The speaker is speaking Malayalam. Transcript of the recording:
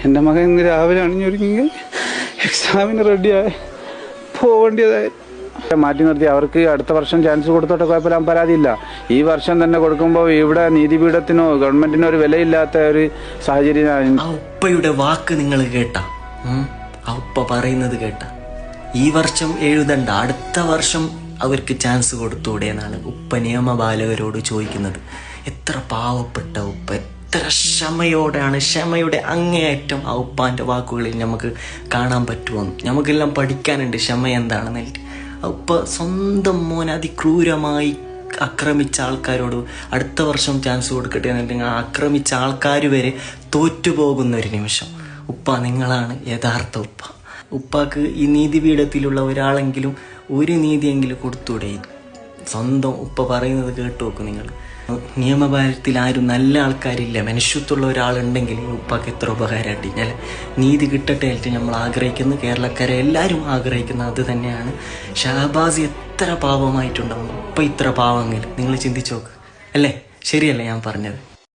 എൻ്റെ മകൻ ഇന്ന് രാവിലെ അണിഞ്ഞൊരുങ്ങി എക്സാമിന് റെഡിയായി പോവേണ്ടതായി മാറ്റി നിർത്തി. അവർക്ക് അടുത്ത വർഷം ചാൻസ് കൊടുത്തോട്ടെ, കുഴപ്പമില്ല, പരാതിയില്ല. ഈ വർഷം തന്നെ കൊടുക്കുമ്പോൾ ഇവിടെ നീതിപീഠത്തിനോ ഗവൺമെന്റിനോ ഒരു വിലയില്ലാത്ത ഒരു സാഹചര്യം. ആ ഉപ്പയുടെ വാക്ക് നിങ്ങൾ കേട്ട? ആ ഉപ്പ പറയുന്നത് കേട്ട? ഈ വർഷം എഴുതണ്ട, അടുത്ത വർഷം അവർക്ക് ചാൻസ് കൊടുത്തൂടെ എന്നാണ് ഉപ്പ നിയമപാലകരോട് ചോദിക്കുന്നത്. എത്ര പാവപ്പെട്ട ഉപ്പ, എത്ര ക്ഷമയോടെയാണ്, ക്ഷമയുടെ അങ്ങേയറ്റം ആ ഉപ്പാൻ്റെ വാക്കുകളിൽ നമുക്ക് കാണാൻ പറ്റുമെന്ന്. നമുക്കെല്ലാം പഠിക്കാനുണ്ട് ക്ഷമ എന്താണെന്ന്. ആ ഉപ്പ സ്വന്തം മോനെ അതിക്രൂരമായി ആക്രമിച്ച ആൾക്കാരോട് അടുത്ത വർഷം ചാൻസ് കൊടുക്കട്ടെ എന്നുണ്ടെങ്കിൽ ആ ആക്രമിച്ച ആൾക്കാർ വരെ തോറ്റുപോകുന്ന ഒരു നിമിഷം. ഉപ്പ, നിങ്ങളാണ് യഥാർത്ഥ ഉപ്പ. ഉപ്പാക്ക് ഈ നീതിപീഠത്തിലുള്ള ഒരാളെങ്കിലും ഒരു നീതിയെങ്കിലും കൊടുത്തൂടെ? സ്വന്തം ഉപ്പ പറയുന്നത് കേട്ടു നോക്കും നിങ്ങൾ. നിയമപാലത്തിൽ ആരും നല്ല ആൾക്കാരില്ല, മനുഷ്യത്വമുള്ള ഒരാളുണ്ടെങ്കിൽ ഉപ്പാക്ക് എത്ര ഉപകാരമായിട്ട് ഞാൻ നീതി കിട്ടട്ടെ ആയിട്ട് നമ്മൾ ആഗ്രഹിക്കുന്നു. കേരളക്കാരെ എല്ലാവരും ആഗ്രഹിക്കുന്നത് അത് തന്നെയാണ്. ഷഹബാസ് എത്ര പാവമായിട്ടുണ്ടാവും, ഉപ്പ ഇത്ര പാവമെങ്കിൽ നിങ്ങൾ ചിന്തിച്ചു നോക്ക്. അല്ലേ? ശരിയല്ലേ ഞാൻ പറഞ്ഞത്?